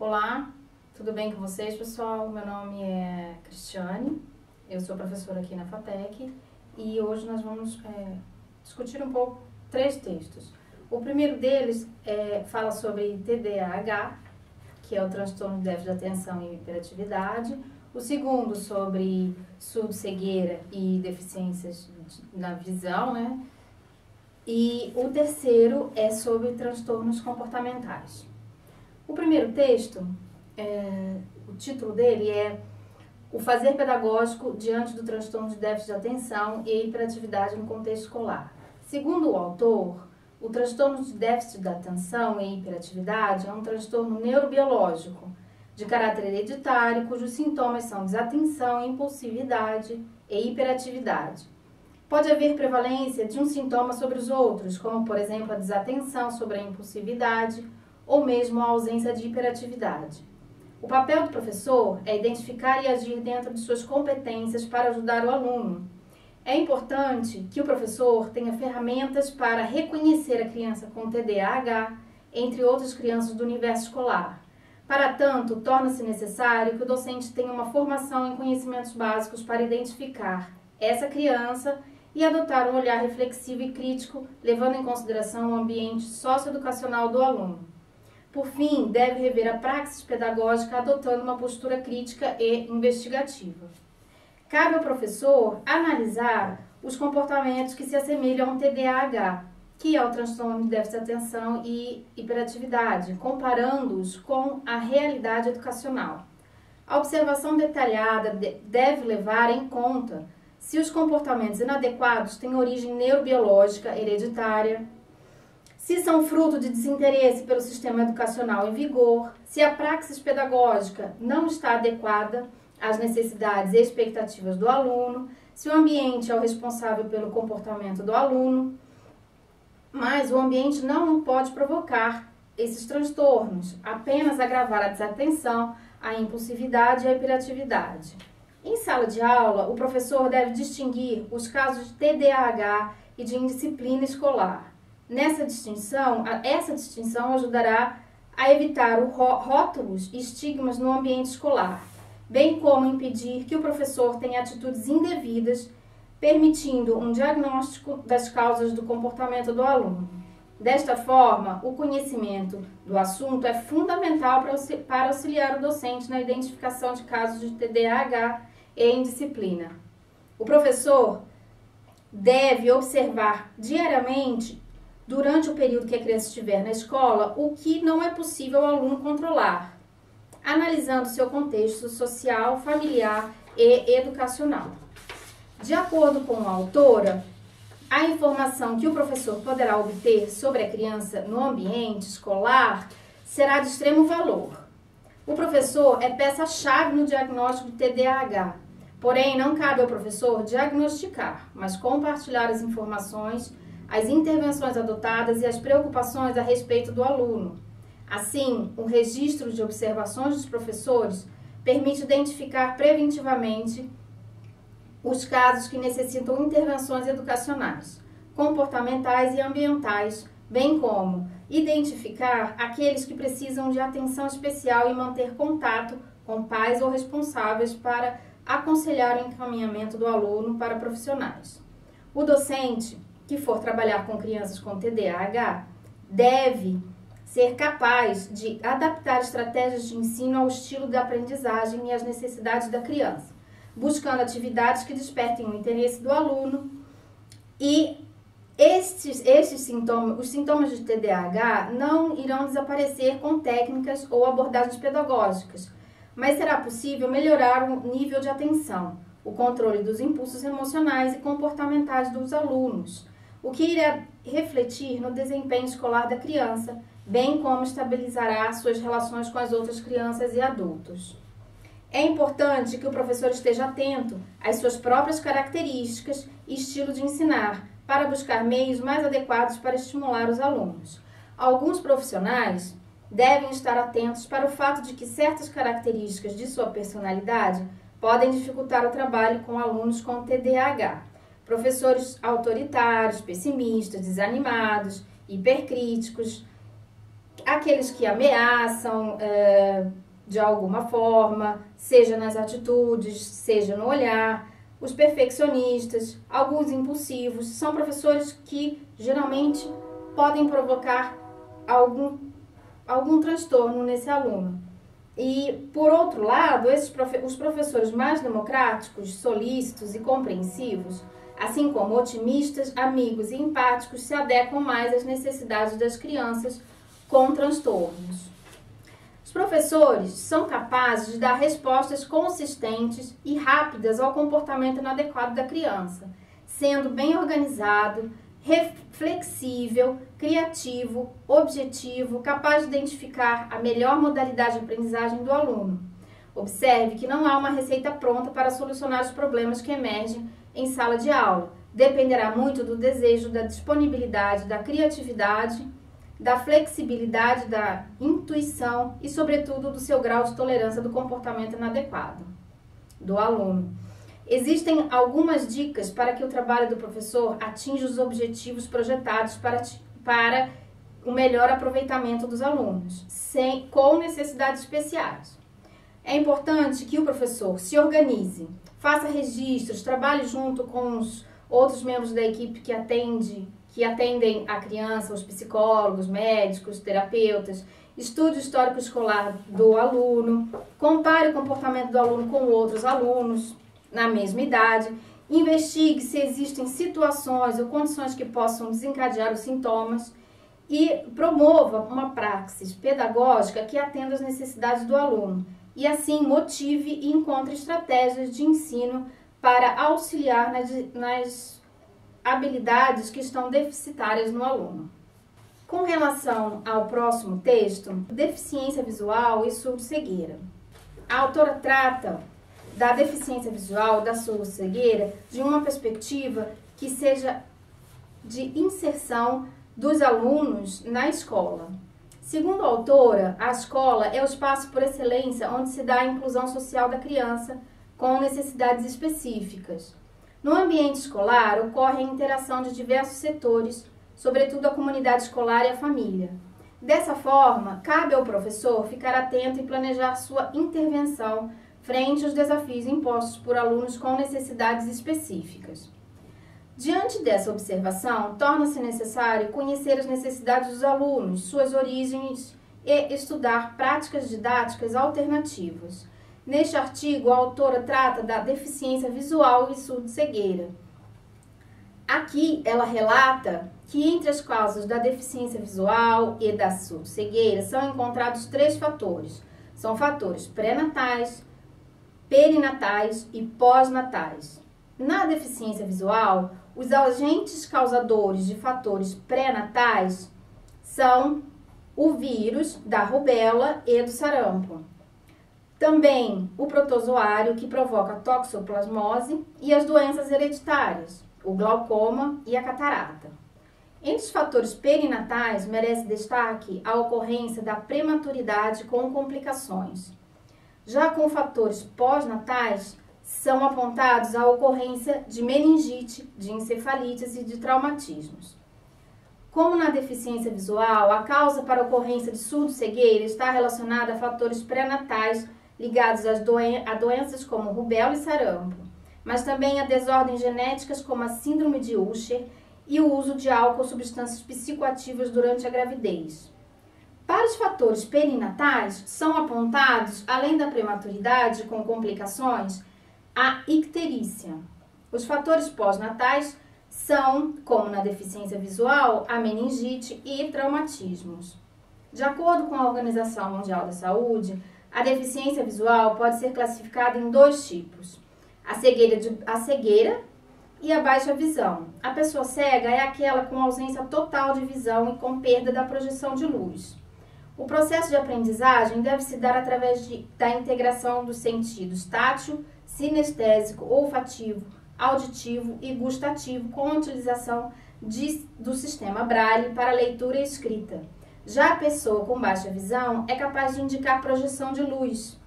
Olá, tudo bem com vocês, pessoal? Meu nome é Cristiane, eu sou professora aqui na FATEC e hoje nós vamos discutir um pouco 3 textos. O primeiro deles fala sobre TDAH, que é o transtorno de déficit de atenção e hiperatividade. O segundo sobre surdo-cegueira e deficiências na visão, né? E o terceiro é sobre transtornos comportamentais. O primeiro texto, o título dele é O Fazer Pedagógico diante do transtorno de déficit de atenção e hiperatividade no contexto escolar. Segundo o autor, o transtorno de déficit de atenção e hiperatividade é um transtorno neurobiológico de caráter hereditário, cujos sintomas são desatenção, impulsividade e hiperatividade. Pode haver prevalência de um sintoma sobre os outros, como, por exemplo, a desatenção sobre a impulsividade ou mesmo a ausência de hiperatividade. O papel do professor é identificar e agir dentro de suas competências para ajudar o aluno. É importante que o professor tenha ferramentas para reconhecer a criança com TDAH, entre outras crianças do universo escolar. Para tanto, torna-se necessário que o docente tenha uma formação em conhecimentos básicos para identificar essa criança e adotar um olhar reflexivo e crítico, levando em consideração o ambiente socioeducacional do aluno. Por fim, deve rever a praxis pedagógica adotando uma postura crítica e investigativa. Cabe ao professor analisar os comportamentos que se assemelham ao TDAH, que é o transtorno de déficit de atenção e hiperatividade, comparando-os com a realidade educacional. A observação detalhada deve levar em conta se os comportamentos inadequados têm origem neurobiológica hereditária, se são fruto de desinteresse pelo sistema educacional em vigor, se a praxis pedagógica não está adequada às necessidades e expectativas do aluno, se o ambiente é o responsável pelo comportamento do aluno, mas o ambiente não pode provocar esses transtornos, apenas agravar a desatenção, a impulsividade e a hiperatividade. Em sala de aula, o professor deve distinguir os casos de TDAH e de indisciplina escolar. Essa distinção ajudará a evitar rótulos e estigmas no ambiente escolar, bem como impedir que o professor tenha atitudes indevidas, permitindo um diagnóstico das causas do comportamento do aluno. Desta forma, o conhecimento do assunto é fundamental para auxiliar o docente na identificação de casos de TDAH e indisciplina. O professor deve observar diariamente, durante o período que a criança estiver na escola, o que não é possível ao aluno controlar, analisando seu contexto social, familiar e educacional. De acordo com a autora, a informação que o professor poderá obter sobre a criança no ambiente escolar será de extremo valor. O professor é peça-chave no diagnóstico de TDAH, porém não cabe ao professor diagnosticar, mas compartilhar as informações, as intervenções adotadas e as preocupações a respeito do aluno. Assim, o registro de observações dos professores permite identificar preventivamente os casos que necessitam intervenções educacionais, comportamentais e ambientais, bem como identificar aqueles que precisam de atenção especial e manter contato com pais ou responsáveis para aconselhar o encaminhamento do aluno para profissionais. O docente que for trabalhar com crianças com TDAH deve ser capaz de adaptar estratégias de ensino ao estilo da aprendizagem e às necessidades da criança, buscando atividades que despertem o interesse do aluno. E os sintomas de TDAH não irão desaparecer com técnicas ou abordagens pedagógicas, mas será possível melhorar o nível de atenção, o controle dos impulsos emocionais e comportamentais dos alunos, o que irá refletir no desempenho escolar da criança, bem como estabilizará suas relações com as outras crianças e adultos. É importante que o professor esteja atento às suas próprias características e estilo de ensinar, para buscar meios mais adequados para estimular os alunos. Alguns profissionais devem estar atentos para o fato de que certas características de sua personalidade podem dificultar o trabalho com alunos com TDAH. Professores autoritários, pessimistas, desanimados, hipercríticos, aqueles que ameaçam de alguma forma, seja nas atitudes, seja no olhar, os perfeccionistas, alguns impulsivos, são professores que geralmente podem provocar algum transtorno nesse aluno. E, por outro lado, os professores mais democráticos, solícitos e compreensivos, assim como otimistas, amigos e empáticos, se adequam mais às necessidades das crianças com transtornos. Os professores são capazes de dar respostas consistentes e rápidas ao comportamento inadequado da criança, sendo bem organizado, flexível, criativo, objetivo, capaz de identificar a melhor modalidade de aprendizagem do aluno. Observe que não há uma receita pronta para solucionar os problemas que emergem em sala de aula. Dependerá muito do desejo, da disponibilidade, da criatividade, da flexibilidade, da intuição e, sobretudo, do seu grau de tolerância do comportamento inadequado do aluno. Existem algumas dicas para que o trabalho do professor atinja os objetivos projetados para o melhor aproveitamento dos alunos, com necessidades especiais. É importante que o professor se organize, faça registros, trabalhe junto com os outros membros da equipe que atendem a criança, os psicólogos, médicos, terapeutas, estude o histórico escolar do aluno, compare o comportamento do aluno com outros alunos na mesma idade, investigue se existem situações ou condições que possam desencadear os sintomas e promova uma praxis pedagógica que atenda às necessidades do aluno e assim motive e encontre estratégias de ensino para auxiliar nas habilidades que estão deficitárias no aluno. Com relação ao próximo texto, deficiência visual e surdo-cegueira. A autora trata da deficiência visual, da surdo-cegueira, de uma perspectiva que seja de inserção dos alunos na escola. Segundo a autora, a escola é o espaço por excelência onde se dá a inclusão social da criança com necessidades específicas. No ambiente escolar, ocorre a interação de diversos setores, sobretudo a comunidade escolar e a família. Dessa forma, cabe ao professor ficar atento e planejar sua intervenção frente aos desafios impostos por alunos com necessidades específicas. Diante dessa observação, torna-se necessário conhecer as necessidades dos alunos, suas origens e estudar práticas didáticas alternativas. Neste artigo, a autora trata da deficiência visual e surdo-cegueira. Aqui, ela relata que entre as causas da deficiência visual e da surdo-cegueira são encontrados 3 fatores. São fatores pré-natais, perinatais e pós-natais. Na deficiência visual, os agentes causadores de fatores pré-natais são o vírus da rubéola e do sarampo. Também o protozoário, que provoca toxoplasmose, e as doenças hereditárias, o glaucoma e a catarata. Entre os fatores perinatais, merece destaque a ocorrência da prematuridade com complicações. Já com fatores pós-natais, são apontados a ocorrência de meningite, de encefalites e de traumatismos. Como na deficiência visual, a causa para a ocorrência de surdo-cegueira está relacionada a fatores pré-natais ligados a doenças como rubéola e sarampo, mas também a desordens genéticas como a síndrome de Usher e o uso de álcool ou substâncias psicoativas durante a gravidez. Para os fatores perinatais, são apontados, além da prematuridade com complicações, a icterícia. Os fatores pós-natais são, como na deficiência visual, a meningite e traumatismos. De acordo com a Organização Mundial da Saúde, a deficiência visual pode ser classificada em 2 tipos: a cegueira e a baixa visão. A pessoa cega é aquela com ausência total de visão e com perda da projeção de luz. O processo de aprendizagem deve se dar através da integração dos sentidos tátil, sinestésico, olfativo, auditivo e gustativo, com a utilização do sistema Braille para leitura e escrita. Já a pessoa com baixa visão é capaz de indicar projeção de luz,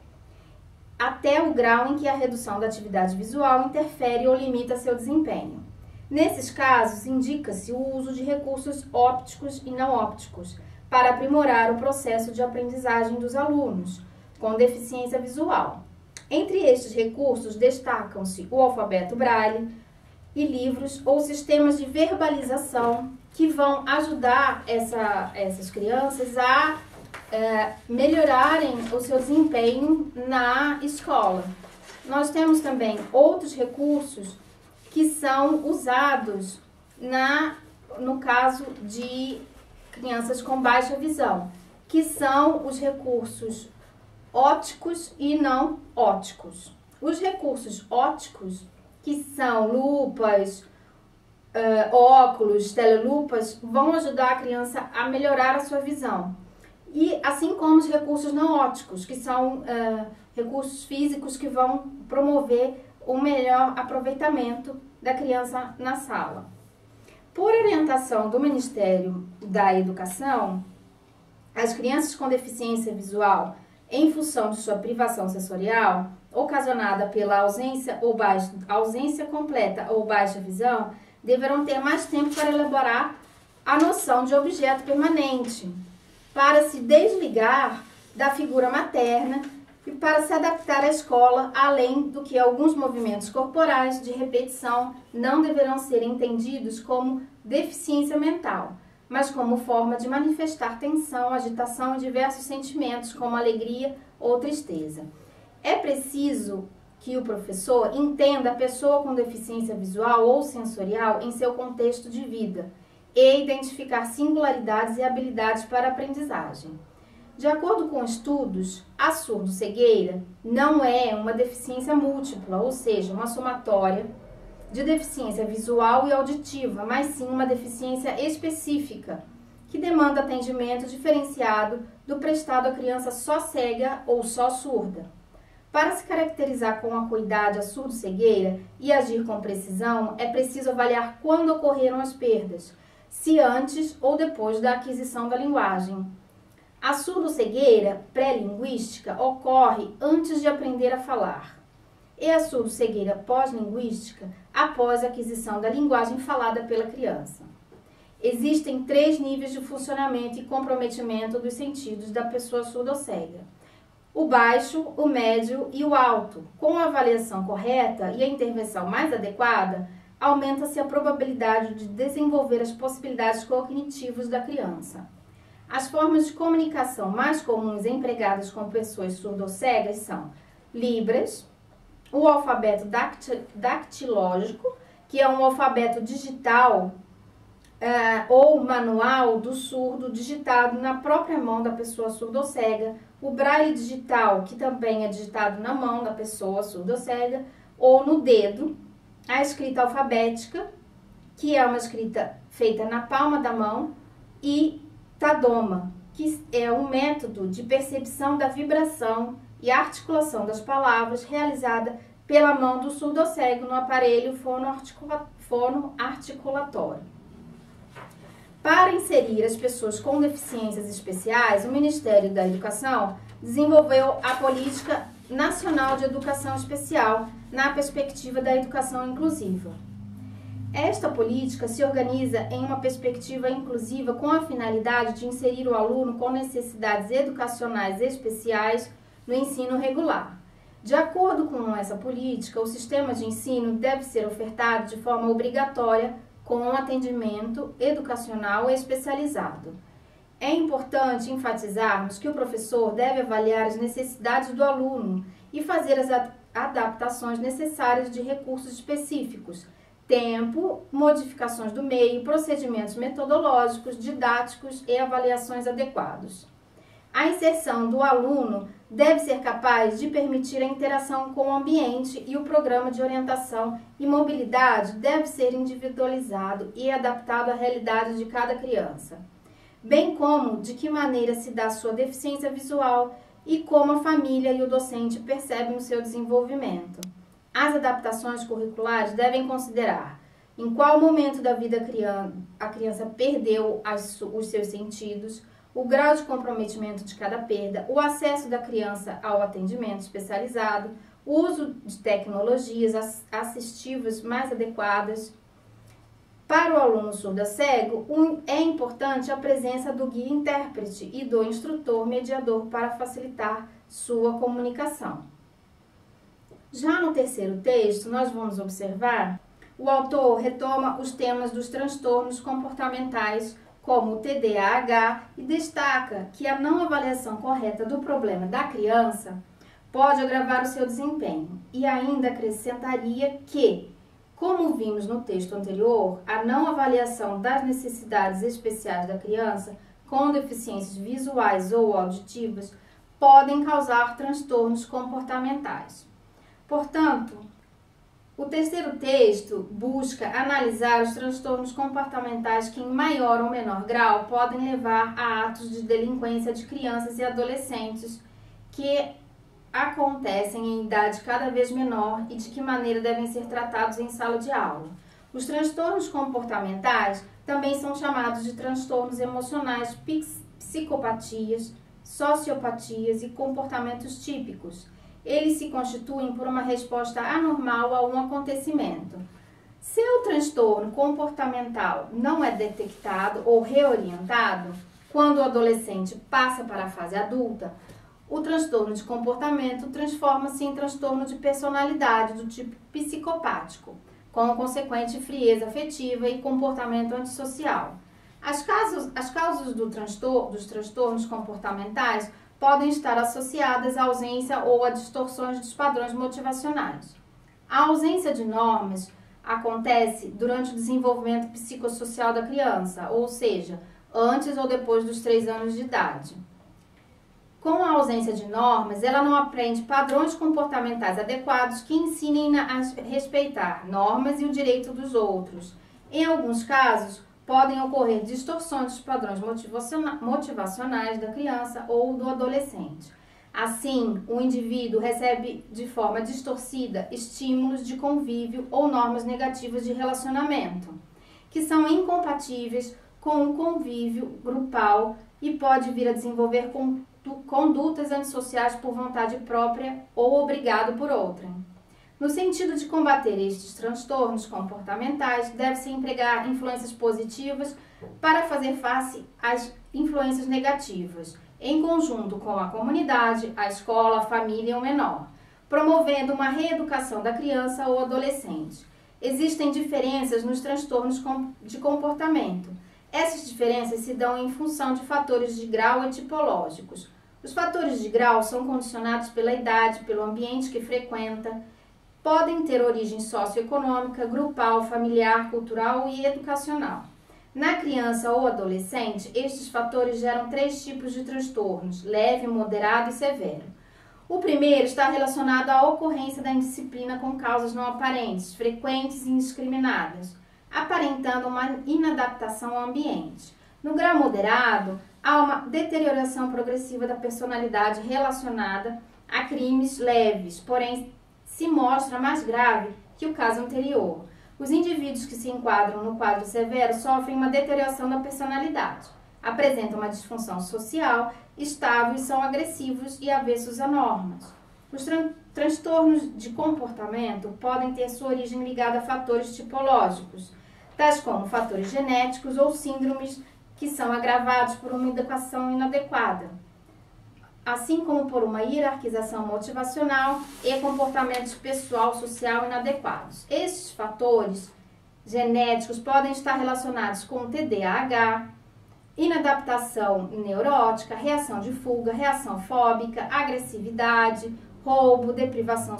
até o grau em que a redução da atividade visual interfere ou limita seu desempenho. Nesses casos, indica-se o uso de recursos ópticos e não ópticos para aprimorar o processo de aprendizagem dos alunos com deficiência visual. Entre estes recursos destacam-se o alfabeto Braille e livros ou sistemas de verbalização que vão ajudar essas crianças a melhorarem o seu desempenho na escola. Nós temos também outros recursos que são usados no caso de crianças com baixa visão, que são os recursos ópticos e não ópticos. Os recursos ópticos, que são lupas, óculos, telelupas, vão ajudar a criança a melhorar a sua visão. E assim como os recursos não ópticos, que são recursos físicos que vão promover o melhor aproveitamento da criança na sala. Por orientação do Ministério da Educação, as crianças com deficiência visual, em função de sua privação sensorial, ocasionada pela ausência completa ou baixa visão, deverão ter mais tempo para elaborar a noção de objeto permanente, para se desligar da figura materna e para se adaptar à escola, além do que alguns movimentos corporais de repetição não deverão ser entendidos como deficiência mental, mas como forma de manifestar tensão, agitação e diversos sentimentos, como alegria ou tristeza. É preciso que o professor entenda a pessoa com deficiência visual ou sensorial em seu contexto de vida e identificar singularidades e habilidades para a aprendizagem. De acordo com estudos, a surdo-cegueira não é uma deficiência múltipla, ou seja, uma somatória de deficiência visual e auditiva, mas sim uma deficiência específica, que demanda atendimento diferenciado do prestado à criança só cega ou só surda. Para se caracterizar com acuidade a surdo-cegueira e agir com precisão, é preciso avaliar quando ocorreram as perdas, se antes ou depois da aquisição da linguagem. A surdo-cegueira pré-linguística ocorre antes de aprender a falar, e a surdo-cegueira pós-linguística após a aquisição da linguagem falada pela criança. Existem 3 níveis de funcionamento e comprometimento dos sentidos da pessoa surdo-cega: o baixo, o médio e o alto. Com a avaliação correta e a intervenção mais adequada, aumenta-se a probabilidade de desenvolver as possibilidades cognitivas da criança. As formas de comunicação mais comuns empregadas com pessoas surdo-cegas são Libras, o alfabeto dactilógico, que é um alfabeto digital ou manual do surdo digitado na própria mão da pessoa surdo-cega, o braille digital, que também é digitado na mão da pessoa surdo-cega ou no dedo, a escrita alfabética, que é uma escrita feita na palma da mão, e Tadoma, que é um método de percepção da vibração e articulação das palavras realizada pela mão do surdo-cego no aparelho fonoarticulatório. Para inserir as pessoas com deficiências especiais, o Ministério da Educação desenvolveu a Política Nacional de Educação Especial na perspectiva da educação inclusiva. Esta política se organiza em uma perspectiva inclusiva com a finalidade de inserir o aluno com necessidades educacionais especiais no ensino regular. De acordo com essa política, o sistema de ensino deve ser ofertado de forma obrigatória com um atendimento educacional especializado. É importante enfatizarmos que o professor deve avaliar as necessidades do aluno e fazer as adaptações necessárias de recursos específicos, tempo, modificações do meio, procedimentos metodológicos, didáticos e avaliações adequados. A inserção do aluno deve ser capaz de permitir a interação com o ambiente e o programa de orientação e mobilidade deve ser individualizado e adaptado à realidade de cada criança, bem como de que maneira se dá sua deficiência visual e como a família e o docente percebem o seu desenvolvimento. As adaptações curriculares devem considerar em qual momento da vida a criança perdeu os seus sentidos, o grau de comprometimento de cada perda, o acesso da criança ao atendimento especializado, o uso de tecnologias assistivas mais adequadas, Para o aluno surdo-cego, é importante a presença do guia-intérprete e do instrutor mediador para facilitar sua comunicação. Já no terceiro texto, nós vamos observar, o autor retoma os temas dos transtornos comportamentais, como o TDAH, e destaca que a não avaliação correta do problema da criança pode agravar o seu desempenho, e ainda acrescentaria que, como vimos no texto anterior, a não avaliação das necessidades especiais da criança com deficiências visuais ou auditivas podem causar transtornos comportamentais. Portanto, o terceiro texto busca analisar os transtornos comportamentais que, em maior ou menor grau, podem levar a atos de delinquência de crianças e adolescentes que acontecem em idade cada vez menor e de que maneira devem ser tratados em sala de aula. Os transtornos comportamentais também são chamados de transtornos emocionais, psicopatias, sociopatias e comportamentos típicos. Eles se constituem por uma resposta anormal a um acontecimento. Se o transtorno comportamental não é detectado ou reorientado, quando o adolescente passa para a fase adulta, o transtorno de comportamento transforma-se em transtorno de personalidade do tipo psicopático, com consequente frieza afetiva e comportamento antissocial. As causas dos transtornos comportamentais podem estar associadas à ausência ou a distorções dos padrões motivacionais. A ausência de normas acontece durante o desenvolvimento psicossocial da criança, ou seja, antes ou depois dos 3 anos de idade. Com a ausência de normas, ela não aprende padrões comportamentais adequados que ensinem a respeitar normas e o direito dos outros. Em alguns casos, podem ocorrer distorções dos padrões motivacionais da criança ou do adolescente. Assim, o indivíduo recebe de forma distorcida estímulos de convívio ou normas negativas de relacionamento, que são incompatíveis com o convívio grupal e pode vir a desenvolver condutas antissociais por vontade própria ou obrigado por outrem. No sentido de combater estes transtornos comportamentais, deve-se empregar influências positivas para fazer face às influências negativas, em conjunto com a comunidade, a escola, a família e o menor, promovendo uma reeducação da criança ou adolescente. Existem diferenças nos transtornos de comportamento. Essas diferenças se dão em função de fatores de grau e tipológicos. Os fatores de grau são condicionados pela idade, pelo ambiente que frequenta, podem ter origem socioeconômica, grupal, familiar, cultural e educacional. Na criança ou adolescente, estes fatores geram 3 tipos de transtornos: leve, moderado e severo. O primeiro está relacionado à ocorrência da indisciplina com causas não aparentes, frequentes e indiscriminadas, aparentando uma inadaptação ao ambiente. No grau moderado, há uma deterioração progressiva da personalidade relacionada a crimes leves, porém se mostra mais grave que o caso anterior. Os indivíduos que se enquadram no quadro severo sofrem uma deterioração da personalidade, apresentam uma disfunção social estável e são agressivos e avessos a normas. Os transtornos de comportamento podem ter sua origem ligada a fatores tipológicos, tais como fatores genéticos ou síndromes que são agravados por uma educação inadequada, assim como por uma hierarquização motivacional e comportamentos pessoal-social inadequados. Estes fatores genéticos podem estar relacionados com TDAH, inadaptação neurótica, reação de fuga, reação fóbica, agressividade, roubo, deprivação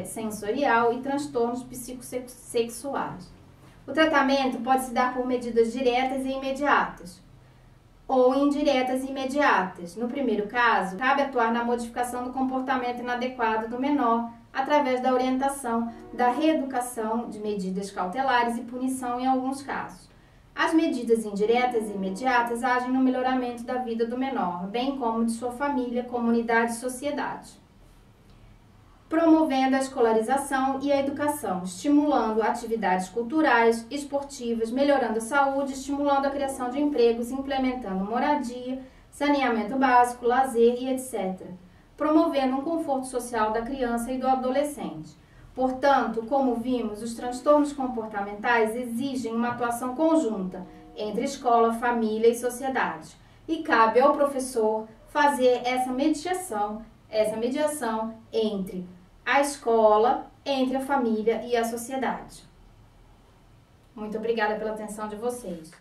sensorial e transtornos psicossexuais. O tratamento pode se dar por medidas diretas e imediatas, ou indiretas e imediatas. No primeiro caso, cabe atuar na modificação do comportamento inadequado do menor através da orientação, da reeducação, de medidas cautelares e punição em alguns casos. As medidas indiretas e imediatas agem no melhoramento da vida do menor, bem como de sua família, comunidade e sociedade, promovendo a escolarização e a educação, estimulando atividades culturais, esportivas, melhorando a saúde, estimulando a criação de empregos, implementando moradia, saneamento básico, lazer e etc., promovendo um conforto social da criança e do adolescente. Portanto, como vimos, os transtornos comportamentais exigem uma atuação conjunta entre escola, família e sociedade. E cabe ao professor fazer essa mediação entre a escola, entre a família e a sociedade. Muito obrigada pela atenção de vocês.